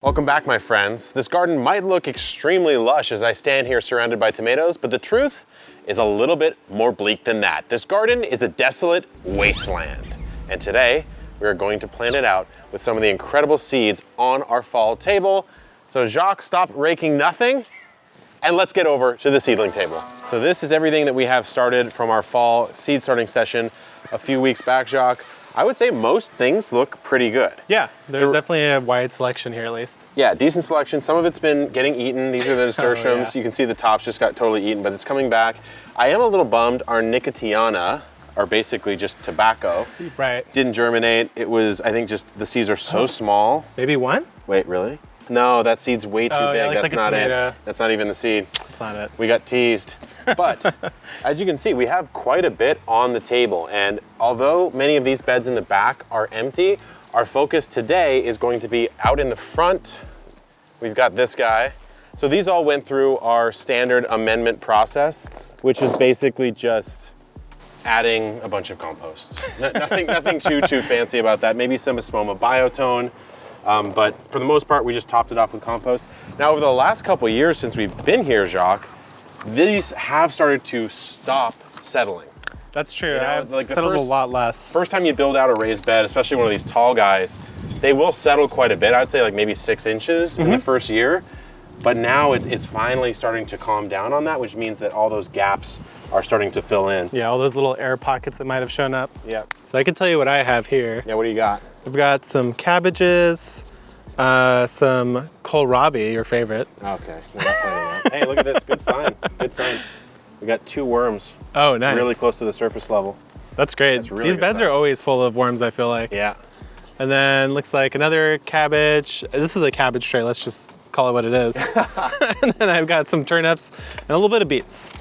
Welcome back, my friends. This garden might look extremely lush as I stand here surrounded by tomatoes, but the truth is a little bit more bleak than that. This garden is a desolate wasteland. And today, we are going to plan it out with some of the incredible seeds on our fall table. So Jacques, stop raking nothing, and let's get over to the seedling table. So this is everything that we have started from our fall seed starting session a few weeks back, Jacques. I would say most things look pretty good. Yeah, there's definitely a wide selection here at least. Yeah, decent selection. Some of it's been getting eaten. These are the nasturtiums. You can see the tops just got totally eaten, but it's coming back. I am a little bummed our Nicotiana are basically just tobacco. Right. Didn't germinate. It was, I think just the seeds are so small. Maybe one? Wait, really? No, that seed's way too big. Yeah, That's like not tomato. it. That's not even the seed. That's not it. We got teased. But as you can see, we have quite a bit on the table. And although many of these beds in the back are empty, our focus today is going to be out in the front. We've got this guy. So these all went through our standard amendment process, which is basically just adding a bunch of compost. Nothing too fancy about that. Maybe some Espoma biotone. But for the most part, we just topped it off with compost. Now, over the last couple of years since we've been here, Jacques, these have started to stop settling. That's true. You know, I've like settled a lot less. First time you build out a raised bed, especially one of these tall guys, they will settle quite a bit. I'd say like maybe 6 inches in the first year. But now it's finally starting to calm down on that, which means that all those gaps are starting to fill in. Yeah, all those little air pockets that might have shown up. Yep. So I can tell you what I have here. Yeah, what do you got? I've got some cabbages, some kohlrabi, your favorite. Okay, we're not planning that. Hey, look at this, good sign, good sign. We got 2 worms. Oh, nice. Really close to the surface level. That's great. That's really These good beds sign. are always full of worms, I feel like. Yeah. And then looks like another cabbage. This is a cabbage tray, let's just call it what it is. And then I've got some turnips and a little bit of beets.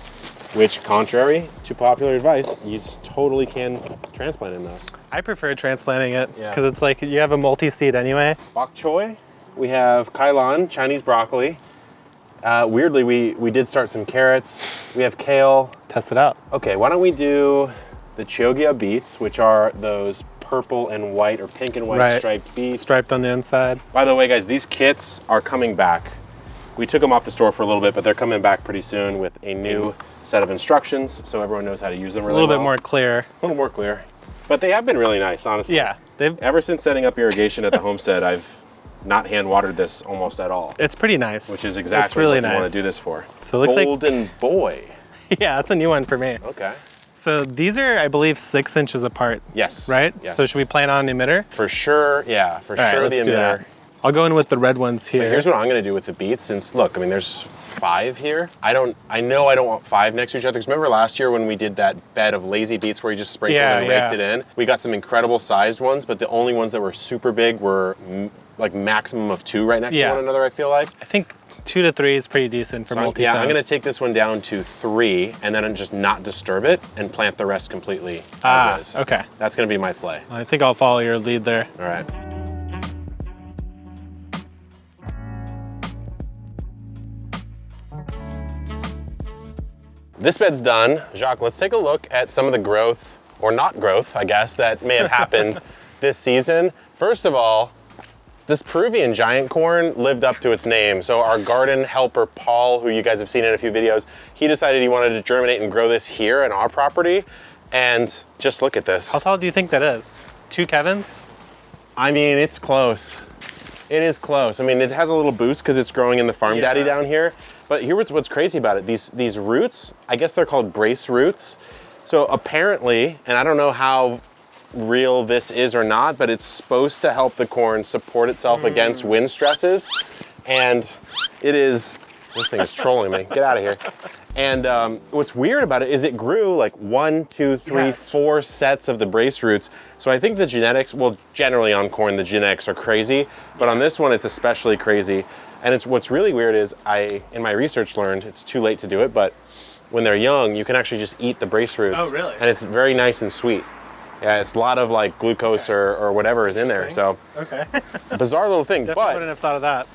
Which, contrary to popular advice, you totally can transplant in those. I prefer transplanting it Yeah. because it's like you have a multi-seed anyway. Bok choy, we have kailan, Chinese broccoli. Weirdly, we did start some carrots. We have kale. Test it out. Okay, why don't we do the Chioggia beets, which are those purple and white or pink and white striped beets. Striped on the inside. By the way, guys, these kits are coming back. We took them off the store for a little bit, but they're coming back pretty soon with a new set of instructions so everyone knows how to use them really well. A little bit more clear. A little more clear. But they have been really nice, honestly. Yeah. Ever since setting up irrigation at the homestead, I've not hand watered this almost at all. It's pretty nice. Which is exactly really what nice. you want to do this for. So it looks Golden Boy. Yeah, that's a new one for me. Okay. So these are, I believe, 6 inches apart. Yes. Right? Yes. So should we plan on an emitter? For sure, yeah, for All right, sure let's the do emitter. that. I'll go in with the red ones here. But here's what I'm gonna do with the beets, since look, I mean, there's 5 here. I know I don't want 5 next to each other, because remember last year when we did that bed of lazy beets where you just sprinkled and raked it in? We got some incredible sized ones, but the only ones that were super big were like maximum of 2 right next to one another, I feel like. I think 2 to 3 is pretty decent for multi-sow. Yeah, I'm gonna take this one down to 3 and then just not disturb it and plant the rest completely as is. Okay. That's gonna be my play. I think I'll follow your lead there. All right. This bed's done. Jacques, let's take a look at some of the growth, or not growth, I guess, that may have happened this season. First of all, this Peruvian giant corn lived up to its name. So our garden helper, Paul, who you guys have seen in a few videos, he decided he wanted to germinate and grow this here on our property. And just look at this. How tall do you think that is? 2 Kevins? I mean, it's close. It is close. I mean, it has a little boost because it's growing in the farm daddy down here. But here's what's crazy about it. These roots, I guess they're called brace roots. So apparently, and I don't know how real this is or not, but it's supposed to help the corn support itself against wind stresses. And it is, this thing is trolling me. Get out of here. And what's weird about it is it grew like 1, 2, 3, 4 sets of the brace roots. So I think the genetics, well, generally on corn, the genetics are crazy, but on this one, it's especially crazy. And what's really weird is in my research learned, it's too late to do it, but when they're young, you can actually just eat the brace roots. Oh, really? And it's very nice and sweet. Yeah, it's a lot of like glucose or whatever is in there. So Okay. bizarre little thing, Definitely but wouldn't have thought of that.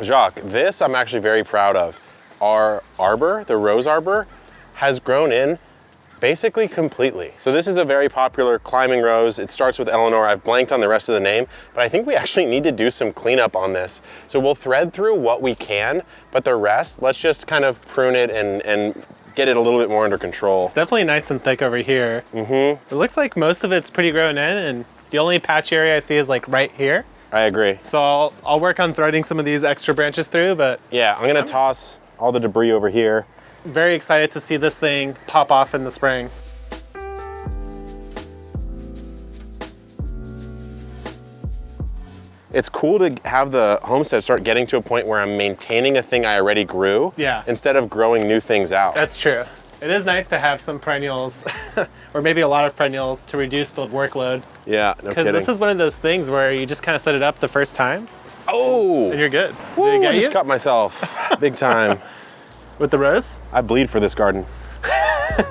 Jacques, this I'm actually very proud of. Our arbor, the rose arbor, has grown in Basically completely. So this is a very popular climbing rose. It starts with Eleanor. I've blanked on the rest of the name, but I think we actually need to do some cleanup on this. So we'll thread through what we can, but the rest, let's just kind of prune it and get it a little bit more under control. It's definitely nice and thick over here. It looks like most of it's pretty grown in, and the only patch area I see is like right here. I agree. So I'll work on threading some of these extra branches through, but yeah, I'm gonna toss all the debris over here. Very excited to see this thing pop off in the spring. It's cool to have the homestead start getting to a point where I'm maintaining a thing I already grew, instead of growing new things out. That's true. It is nice to have some perennials, or maybe a lot of perennials, to reduce the workload. Yeah, no kidding. Because this is one of those things where you just kind of set it up the first time. Oh! And you're good. Woo, I just cut myself, big time. With the rose? I bleed for this garden. All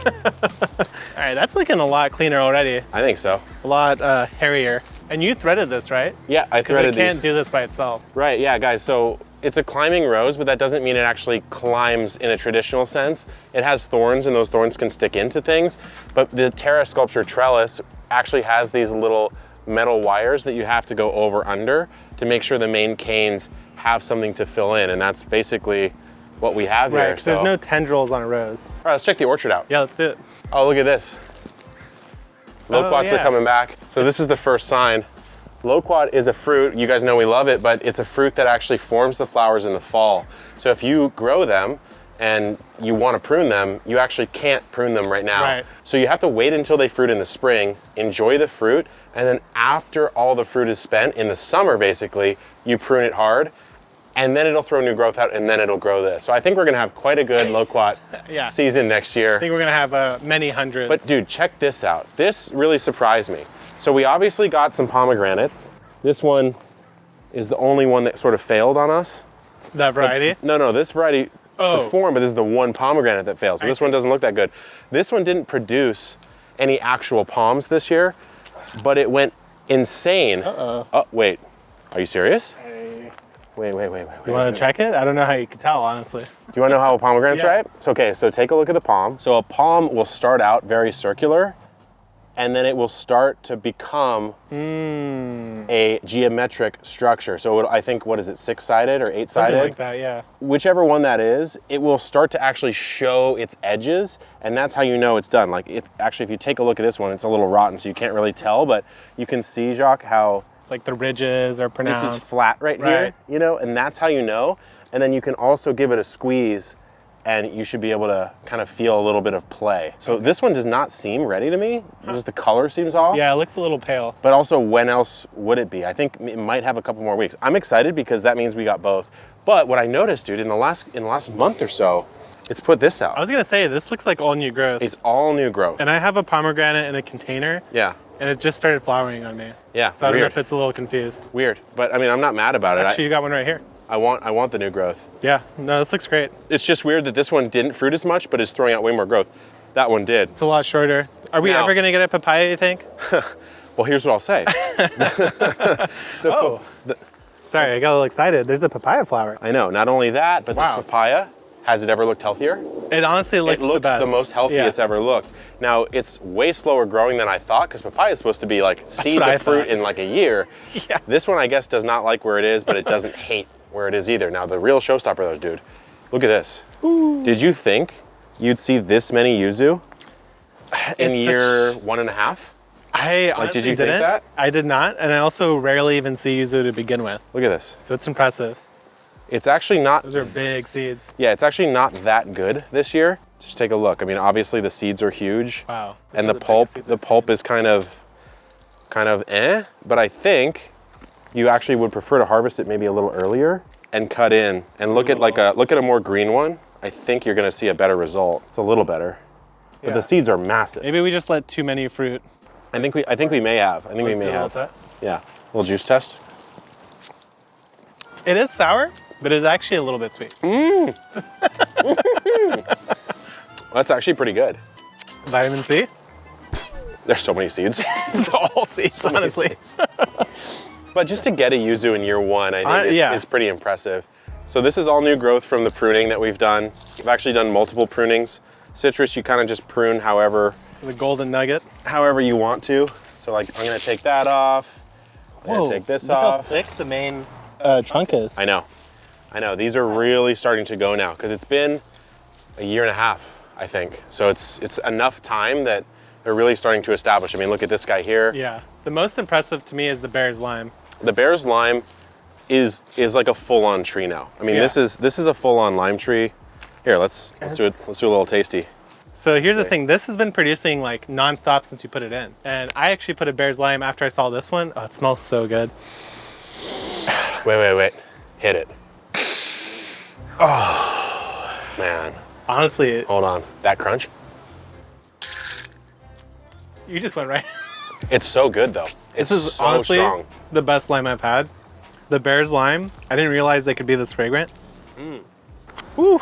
right, that's looking a lot cleaner already. I think so. A lot hairier. And you threaded this, right? Yeah, I threaded these. Because it can't do this by itself. Right, yeah, guys, so it's a climbing rose, but that doesn't mean it actually climbs in a traditional sense. It has thorns, and those thorns can stick into things, but the Terra Sculpture trellis actually has these little metal wires that you have to go over under to make sure the main canes have something to fill in, and that's basically what we have here. Right, because there's no tendrils on a rose. All right, let's check the orchard out. Yeah, let's do it. Oh, look at this. Loquats are coming back. So this is the first sign. Loquat is a fruit, you guys know we love it, but it's a fruit that actually forms the flowers in the fall. So if you grow them and you want to prune them, you actually can't prune them right now. Right. So you have to wait until they fruit in the spring, enjoy the fruit, and then after all the fruit is spent, in the summer basically, you prune it hard, and then it'll throw new growth out, and then it'll grow this. So I think we're gonna have quite a good loquat season next year. I think we're gonna have many hundreds. But dude, check this out. This really surprised me. So we obviously got some pomegranates. This one is the only one that sort of failed on us. That variety? But, no, this variety performed, but this is the one pomegranate that failed. So this one doesn't look that good. This one didn't produce any actual palms this year, but it went insane. Oh, wait, are you serious? Wait. You want to check it? I don't know how you can tell, honestly. Do you want to know how a pomegranate's right? So, okay, so take a look at the palm. So a palm will start out very circular, and then it will start to become a geometric structure. So I think, what is it, 6-sided or 8-sided? Something like that, yeah. Whichever one that is, it will start to actually show its edges, and that's how you know it's done. Like, actually, if you take a look at this one, it's a little rotten, so you can't really tell, but you can see, Jacques, how like the ridges are pronounced. This is flat right here, you know, and that's how you know. And then you can also give it a squeeze, and you should be able to kind of feel a little bit of play. So this one does not seem ready to me. Just the color seems off. Yeah, it looks a little pale. But also, when else would it be? I think it might have a couple more weeks. I'm excited because that means we got both. But what I noticed, dude, in the last month or so, it's put this out. I was gonna say, this looks like all new growth. It's all new growth. And I have a pomegranate in a container. Yeah. And it just started flowering on me. Yeah, so I don't know if it's a little confused. Weird, but I mean, I'm not mad about it. Actually, you got one right here. I want the new growth. Yeah, no, this looks great. It's just weird that this one didn't fruit as much, but is throwing out way more growth. That one did. It's a lot shorter. Are we ever gonna get a papaya, you think? Well, here's what I'll say. Sorry, I got a little excited. There's a papaya flower. I know, not only that, but this papaya, has it ever looked healthier? It honestly looks the best. The most healthy it's ever looked. Now, it's way slower growing than I thought, because papaya is supposed to be like seed to fruit in like a year. Yeah. This one, I guess, does not like where it is, but it doesn't hate where it is either. Now, the real showstopper though, dude, look at this. Ooh. Did you think you'd see this many yuzu in year 1.5? Did you think that? I did not, and I also rarely even see yuzu to begin with. Look at this. So it's impressive. It's actually not. Those are big seeds. Yeah, it's actually not that good this year. Just take a look. I mean, obviously the seeds are huge. Wow. And the pulp is kind of eh, but I think you actually would prefer to harvest it maybe a little earlier and cut in and look at a more green one. I think you're gonna see a better result. It's a little better. But the seeds are massive. Maybe we just let too many fruit. I think we may have. I think we may have. Yeah. A little juice test. It is sour, but it's actually a little bit sweet. That's actually pretty good. Vitamin C? There's so many seeds. It's all seeds, honestly. But just to get a yuzu in year 1, I think is pretty impressive. So this is all new growth from the pruning that we've done. We've actually done multiple prunings. Citrus, you kind of just prune however The golden nugget. you want to. So like, I'm gonna take that off. I'm gonna take this off. How thick the main trunk is. I know. These are really starting to go now because it's been a year and a half, I think. So it's enough time that they're really starting to establish. I mean, look at this guy here. Yeah. The most impressive to me is the Bear's Lime. The Bear's Lime is like a full-on tree now. I mean, Yeah. this is a full-on lime tree. Here, let's do it. Let's do a little tasty. So here's the thing. This has been producing like nonstop since you put it in. And I actually put a Bear's Lime after I saw this one. Oh, it smells so good. Wait. Hit it. Oh, man. Honestly, Hold on. That crunch? you just went right. It's so good though. It's This is so honestly strong. the best lime I've had. The Bear's Lime. I didn't realize they could be this fragrant. Woo.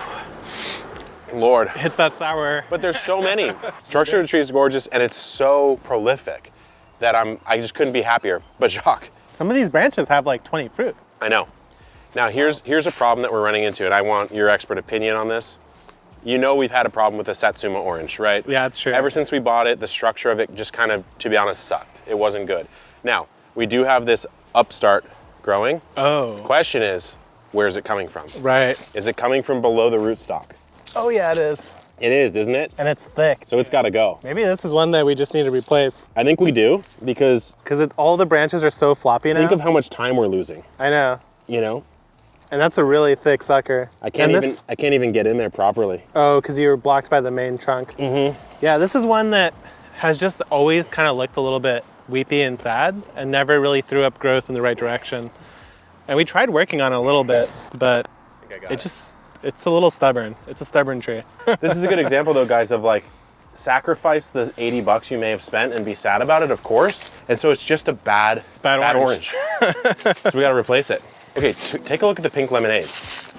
Lord. Hits that sour. But there's so many. Structure of the tree is gorgeous and it's so prolific that I just couldn't be happier. But Jacques, Some of these branches have like 20 fruit. I know. Now here's a problem that we're running into, and I want your expert opinion on this. You know we've had a problem with the Satsuma orange, right? Yeah, it's true. Ever since we bought it, the structure of it just kind of, to be honest, sucked. It wasn't good. Now, we do have this upstart growing. Oh, Question is, where's it coming from? right. Is it coming from below the rootstock? Oh yeah, it is. It is, isn't it? And it's thick. So it's gotta go. Maybe this is one that we just need to replace. I think we do, because Because all the branches are so floppy now. think of how much time we're losing, I know. you know? And that's a really thick sucker. I can't And even get in there properly. Oh, because you were blocked by the main trunk. Mm-hmm. Yeah, this is one that has just always kind of looked a little bit weepy and sad and never really threw up growth in the right direction. And we tried working on it a little bit, but it's a little stubborn. It's a stubborn tree. This is a good example though, guys, of like, sacrifice the 80 bucks you may have spent and be sad about it, of course. And so it's just a bad orange. So we gotta replace it. Okay, take a look at the pink lemonades.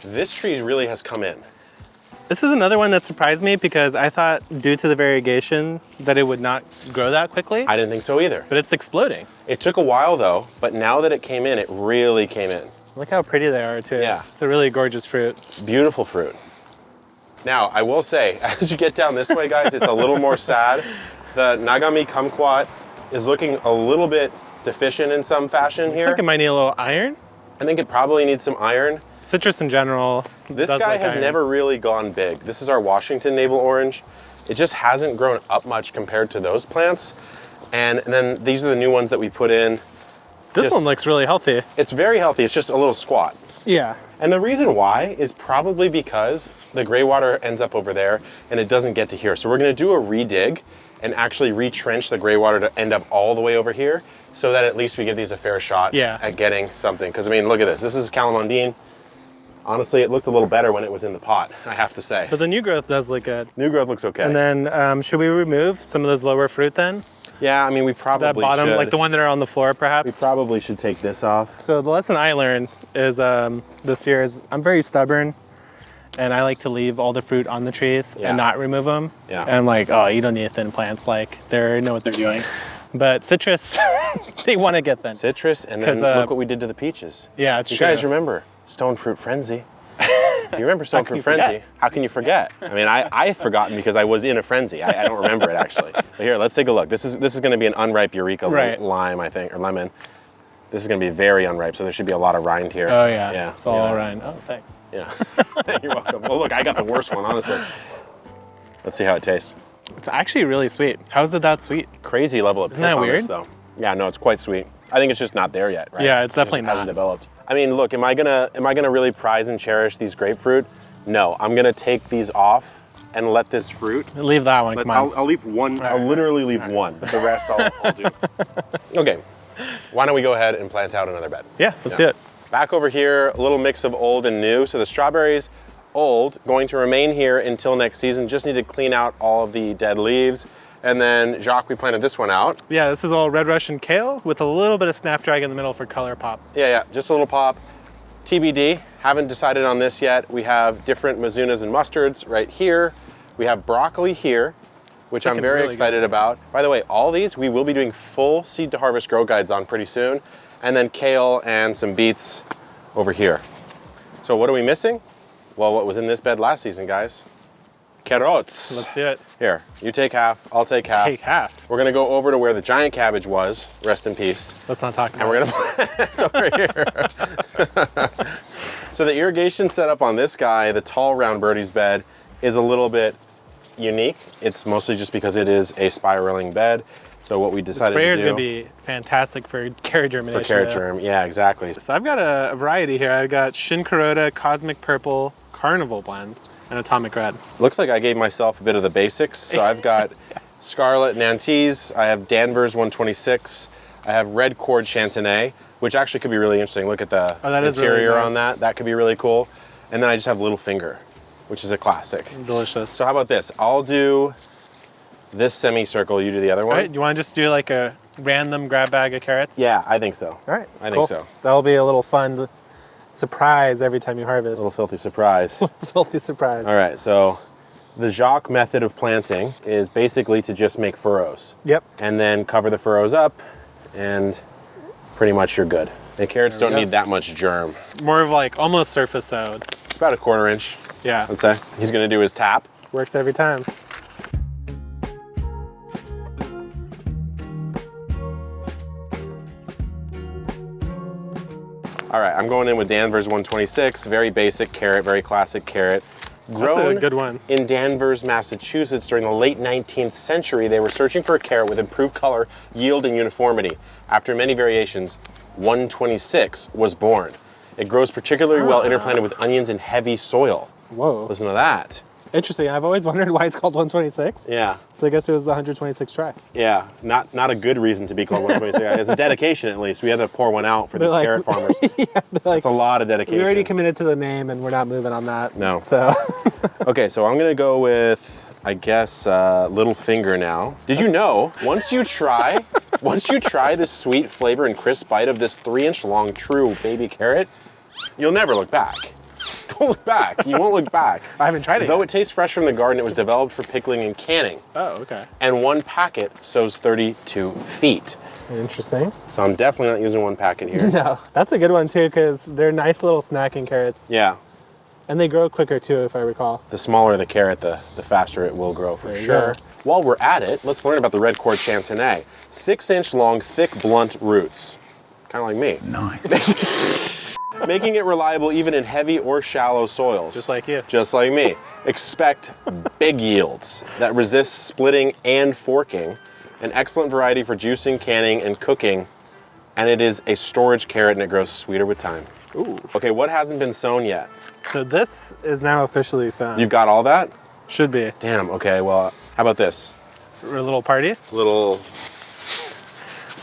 This tree really has come in. This is another one that surprised me because I thought due to the variegation that it would not grow that quickly, I didn't think so either. but it's exploding. It took a while though, but now that it came in, it really came in. Look how pretty they are too. Yeah. It's a really gorgeous fruit. Beautiful fruit. Now, I will say, as you get down this way, guys, it's a little more sad. The Nagami kumquat is looking a little bit deficient in some fashion Looks here. like it might need a little iron. I think it probably needs some iron. Citrus in general. This does guy like has iron. never really gone big. This is our Washington navel orange. It just hasn't grown up much compared to those plants. And then these are the new ones that we put in. This one looks really healthy. It's very healthy, it's just a little squat. Yeah. And the reason why is probably because the gray water ends up over there and it doesn't get to here. So we're gonna do a redig and actually retrench the gray water to end up all the way over here so that at least we give these a fair shot at getting something. Because I mean, look at this. This is calamondine. Honestly, it looked a little better when it was in the pot, I have to say. But the new growth does look good. New growth looks okay. And then should we remove some of those lower fruit then? Yeah, I mean, we probably That bottom, should. like the one that are on the floor perhaps? We probably should take this off. So the lesson I learned is this year is I'm very stubborn and I like to leave all the fruit on the trees and not remove them. Yeah. And I'm like, oh, you don't need thin plants. Like they know what they're doing. But citrus, they want to get thin. Citrus, and then look what we did to the peaches. Yeah, it's You true. guys remember Stone Fruit Frenzy? You remember Stone Fruit Frenzy? How can you forget? I mean, I've forgotten because I was in a frenzy. I don't remember it actually. But here, let's take a look. This is going to be an unripe Eureka lime, I think, or lemon. This is going to be very unripe, so there should be a lot of rind here. Oh yeah, yeah, it's all rind. Oh, thanks. Yeah, you're welcome. Well, look, I got the worst one, honestly. Let's see how it tastes. It's actually really sweet. How is it that sweet? Crazy level of Isn't that pith on weird? this, though. Yeah, no, it's quite sweet. I think it's just not there yet, right? Yeah, it's definitely It just hasn't not. developed. I mean, look, am I gonna really prize and cherish these grapefruit? No, I'm gonna take these off and let this fruit. Leave that one. Come on. I'll leave one. I'll literally leave one, but the rest I'll do. Okay, why don't we go ahead and plant out another bed? Yeah, let's do it. Back over here, a little mix of old and new. So the strawberries, old, going to remain here until next season. Just need to clean out all of the dead leaves. And then Jacques, we planted this one out. Yeah, this is all red Russian kale with a little bit of snapdragon in the middle for color pop. Yeah, just a little pop. TBD, haven't decided on this yet. We have different Mizunas and mustards right here. We have broccoli here, which I'm very excited about. By the way, all these we will be doing full seed to harvest grow guides on pretty soon. And then kale and some beets over here. So what are we missing? Well, what was in this bed last season, guys? carrots. Let's do it. Here, you take half, I'll take half. Take half. We're gonna go over to where the giant cabbage was, rest in peace. Let's not talk about And we're gonna plant over here. So the irrigation setup on this guy, the tall round birdie's bed, is a little bit unique. It's mostly just because it is a spiraling bed. So what we decided to do. Sprayer's gonna be fantastic for carrot germination. For carrot germ, yeah, exactly. So I've got a variety here. I've got Shinkarota, Cosmic Purple, Carnival Blend, and Atomic Red. Looks like I gave myself a bit of the basics. So I've got Scarlet Nantes, I have Danvers 126, I have Red Cord Chantenay, which actually could be really interesting. Look at the interior really nice. on that. That could be really cool. And then I just have Little Finger, which is a classic. Delicious. So how about this? I'll do this semicircle, you do the other one. All right, you want to just do like a random grab bag of carrots? Yeah, I think so. All right, I think so. That'll be a little fun surprise every time you harvest. A little filthy surprise. Filthy surprise. All right, so the Jacques method of planting is basically to just make furrows. Yep. And then cover the furrows up, and pretty much you're good. And carrots don't need that much germ. More of like almost surface sowed. It's about a 1/4 inch, Yeah. I'd say. He's gonna do his tap. Works every time. All right, I'm going in with Danvers 126, very basic carrot, very classic carrot. Grown That's a good one. in Danvers, Massachusetts during the late 19th century, they were searching for a carrot with improved color, yield, and uniformity. After many variations, 126 was born. It grows particularly well interplanted with onions in heavy soil. Whoa. Listen to that. Interesting. I've always wondered why it's called 126. Yeah, So I guess it was the 126 try. yeah. Not a good reason to be called 126. It's a dedication, at least. We had to pour one out for these like- carrot farmers. Yeah, like, It's a lot of dedication. we already committed to the name and we're not moving on that. No. So Okay, so I'm gonna go with, I guess, Little Finger now. Did you know, once you try the sweet flavor and crisp bite of this 3-inch long true baby carrot, you'll never look back. Don't look back, you won't look back. I haven't tried it Though yet. it tastes fresh from the garden, it was developed for pickling and canning. Oh, okay. And one packet sows 32 feet. Interesting. So I'm definitely not using one packet here. No, that's a good one too because they're nice little snacking carrots Yeah, and they grow quicker too, if I recall. the smaller the carrot, the faster it will grow for There you sure. go. While we're at it, let's learn about the Red Cord Chantenay. 6-inch long, thick, blunt roots. Kind of like me. Nice. Making it reliable even in heavy or shallow soils. Just like you. Just like me. Expect big yields that resist splitting and forking. An excellent variety for juicing, canning, and cooking. And it is a storage carrot and it grows sweeter with time. Ooh. Okay, what hasn't been sown yet? So this is now officially sown. You've got all that? Should be. Damn, okay, well, how about this? For a little party. Little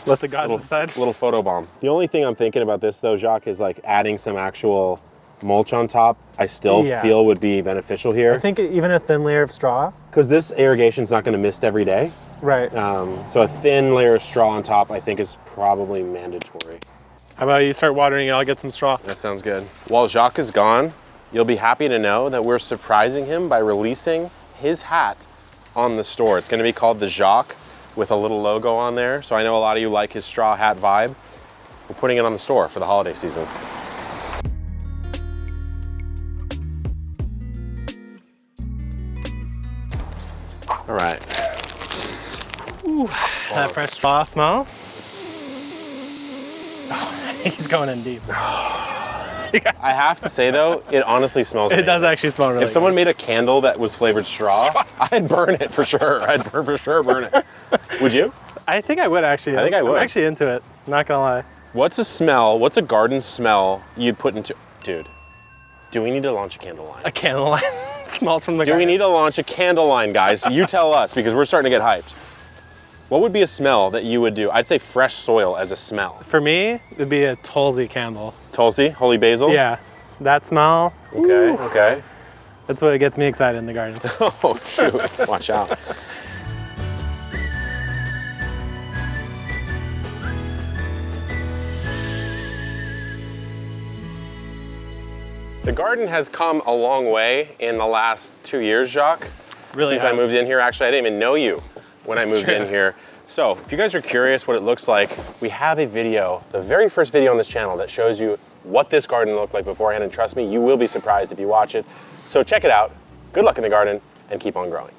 Let the gods decide. little photo bomb. The only thing I'm thinking about this though, Jacques, is like adding some actual mulch on top. I still Yeah. feel would be beneficial I here. think even a thin layer of straw. Because this irrigation's not gonna mist every day. Right. So a thin layer of straw on top I think is probably mandatory. How about you start watering it? I'll get some straw. That sounds good. While Jacques is gone, you'll be happy to know that we're surprising him by releasing his hat on the store. It's gonna be called the Jacques with a little logo on there. So I know a lot of you like his straw hat vibe. We're putting it on the store for the holiday season. All right. Ooh, that fresh straw smell. Oh, he's going in deep. I have to say though, it honestly smells It amazing. does actually smell really If someone made a candle that was flavored straw, I'd burn it for sure. I'd for sure burn it. Would you? good. I think I would actually. I think I would. I'm actually into it. Not gonna lie. What's a smell, what's a garden smell you'd put into, dude, do we need to launch a candle line? A candle line smells from the Do we garden. need to launch a candle line, guys? You tell us because we're starting to get hyped. What would be a smell that you would do? I'd say fresh soil as a smell. For me, it'd be a Tulsi candle. Tulsi, holy basil? Yeah, that smell. Okay, Ooh, okay. that's what gets me excited in the garden. Oh, shoot, watch out. The garden has come a long way in the last 2 years, Jacques. Really Since I has. moved in here, actually, I didn't even know you when I moved in true. here. So, if you guys are curious what it looks like, we have a video, the very first video on this channel that shows you what this garden looked like beforehand, and trust me, you will be surprised if you watch it. So check it out. Good luck in the garden, and keep on growing.